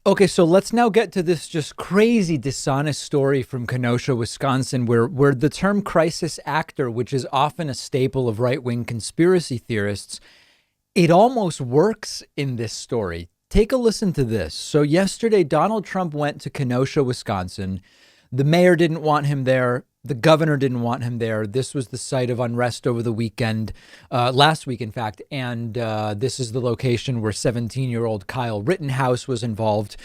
Okay, so let's now get to this just crazy, dishonest story from Kenosha, Wisconsin, where the term crisis actor, which is often a staple of right-wing conspiracy theorists, it almost works in this story. Take a listen to this. So yesterday, Donald Trump went to Kenosha, Wisconsin. The mayor didn't want him there. The governor didn't want him there. This was the site of unrest over the weekend, last week, in fact. And this is the location where 17-year-old Kyle Rittenhouse was involved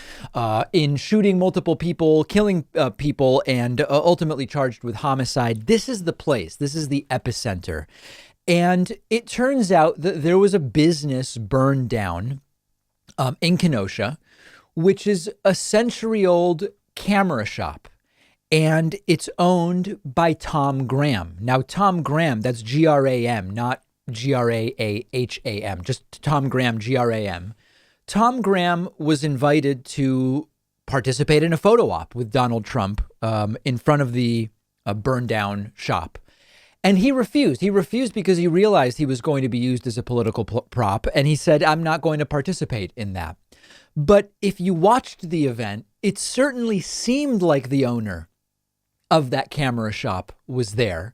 in shooting multiple people, killing people, and ultimately charged with homicide. This is the place. This is the epicenter. And it turns out that there was a business burned down in Kenosha, which is a century-old camera shop. And it's owned by Tom Graham. Now, Tom Graham, that's G-R-A-M, not G-R-A-H-A-M, just Tom Graham, G-R-A-M. Tom Graham was invited to participate in a photo op with Donald Trump in front of the burned down shop. And he refused. He refused because he realized he was going to be used as a political prop. And he said, I'm not going to participate in that. But if you watched the event, it certainly seemed like the owner of that camera shop was there.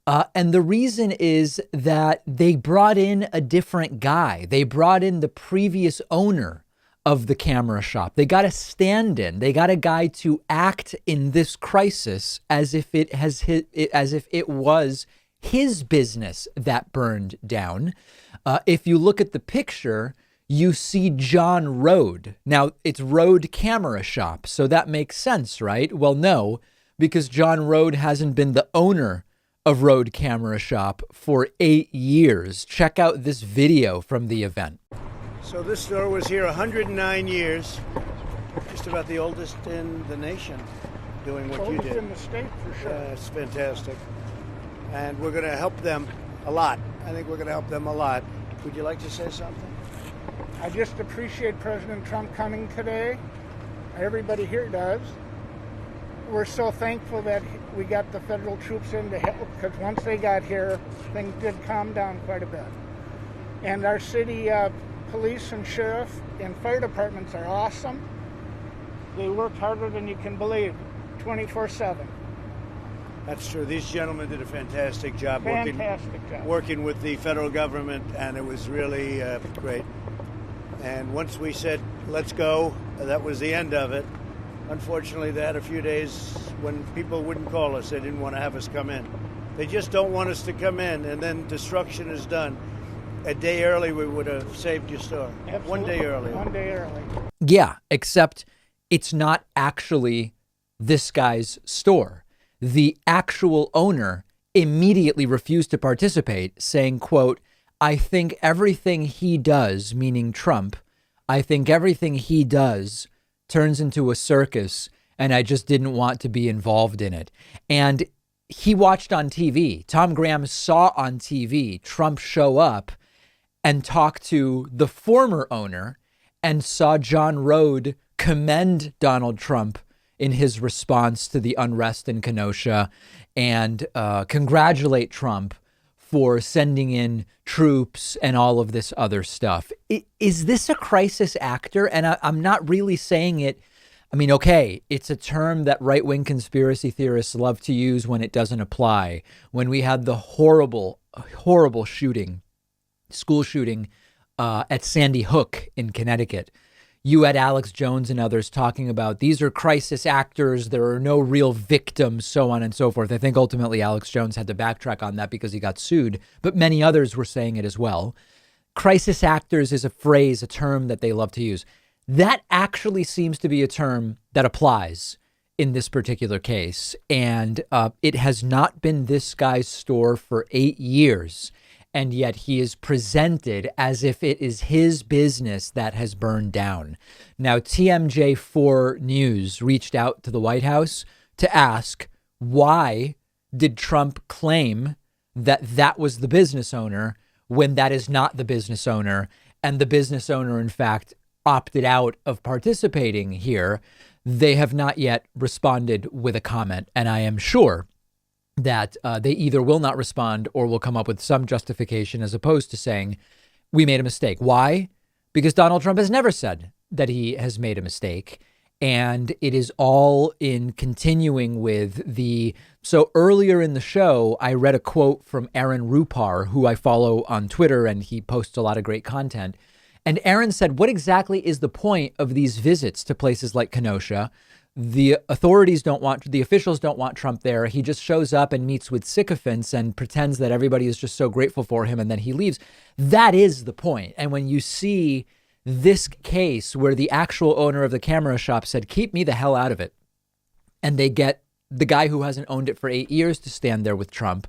And the reason is that they brought in a different guy. They brought in the previous owner of the camera shop. They got a stand-in. They got a guy to act in this crisis as if it was his business that burned down. If you look at the picture, you see John Rode. Now, it's Rode Camera Shop, so that makes sense, right? Well, no, because John Rode hasn't been the owner of Rode Camera Shop for 8 years. Check out this video from the event. So this store was here 109 years, just about the oldest in the nation, doing what you did. Oldest in the state, for sure. It's fantastic. And we're going to help them a lot. I think we're going to help them a lot. Would you like to say something? I just appreciate President Trump coming today. Everybody here does. We're so thankful that we got the federal troops in to help, because once they got here, things did calm down quite a bit. And our city police and sheriff and fire departments are awesome. They work harder than you can believe, 24/7. That's true. These gentlemen did a fantastic job, working with the federal government, and it was really great. And once we said, let's go, that was the end of it. Unfortunately, they had a few days when people wouldn't call us. They didn't want to have us come in. They just don't want us to come in, and then destruction is done. A day early, we would have saved your store. Absolutely. One day early. One day early. Yeah, except it's not actually this guy's store. The actual owner immediately refused to participate, saying, quote, I think everything he does, meaning Trump, I think everything he does turns into a circus, and I just didn't want to be involved in it. And he watched on TV. Tom Graham saw on TV Trump show up and talk to the former owner and saw John Rode commend Donald Trump in his response to the unrest in Kenosha and congratulate Trump for sending in troops and all of this other stuff. Is this a crisis actor? And I'm not really saying it. I mean, okay, it's a term that right-wing conspiracy theorists love to use when it doesn't apply. When we had the horrible shooting, school shooting at Sandy Hook in Connecticut, you had Alex Jones and others talking about these are crisis actors. There are no real victims, so on and so forth. I think ultimately Alex Jones had to backtrack on that because he got sued, but many others were saying it as well. Crisis actors is a phrase, a term that they love to use. That actually seems to be a term that applies in this particular case. And it has not been this guy's store for 8 years. And yet he is presented as if it is his business that has burned down. Now, TMJ4 News reached out to the White House to ask, why did Trump claim that that was the business owner when that is not the business owner? And the business owner, in fact, opted out of participating here. They have not yet responded with a comment. And I am sure that they either will not respond or will come up with some justification as opposed to saying, we made a mistake. Why? Because Donald Trump has never said that he has made a mistake. And it is all in continuing with the. So earlier in the show, I read a quote from Aaron Rupar, who I follow on Twitter, and he posts a lot of great content. And Aaron said, what exactly is the point of these visits to places like Kenosha? The officials don't want Trump there. He just shows up and meets with sycophants and pretends that everybody is just so grateful for him, and then he leaves. That is the point. And when you see this case where the actual owner of the camera shop said, keep me the hell out of it, and they get the guy who hasn't owned it for 8 years to stand there with Trump,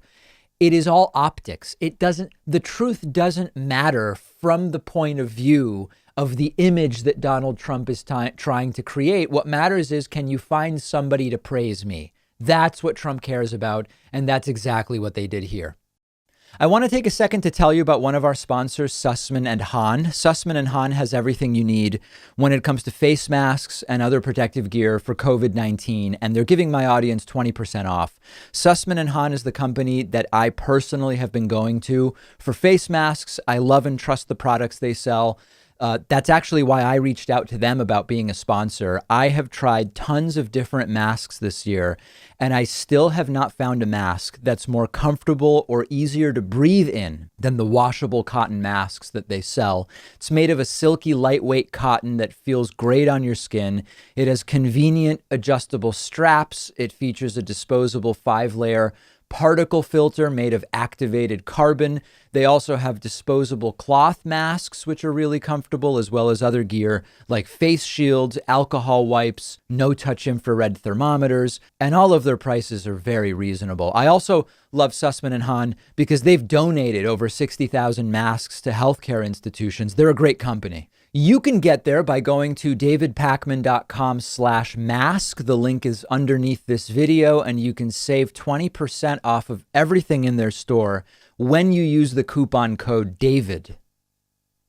it is all optics. The truth doesn't matter from the point of view of the image that Donald Trump is trying to create. What matters is, can you find somebody to praise me? That's what Trump cares about. And that's exactly what they did here. I want to take a second to tell you about one of our sponsors, Sussman and Hahn. Sussman and Hahn has everything you need when it comes to face masks and other protective gear for COVID-19, and they're giving my audience 20% off. Sussman and Hahn is the company that I personally have been going to for face masks. I love and trust the products they sell. That's actually why I reached out to them about being a sponsor. I have tried tons of different masks this year, and I still have not found a mask that's more comfortable or easier to breathe in than the washable cotton masks that they sell. It's made of a silky, lightweight cotton that feels great on your skin. It has convenient adjustable straps. It features a disposable 5-layer particle filter made of activated carbon. They also have disposable cloth masks, which are really comfortable, as well as other gear like face shields, alcohol wipes, no-touch infrared thermometers, and all of their prices are very reasonable. I also love Sussman and Hahn because they've donated over 60,000 masks to healthcare institutions. They're a great company. You can get there by going to davidpakman.com/mask. The link is underneath this video, and you can save 20% off of everything in their store when you use the coupon code DAVID.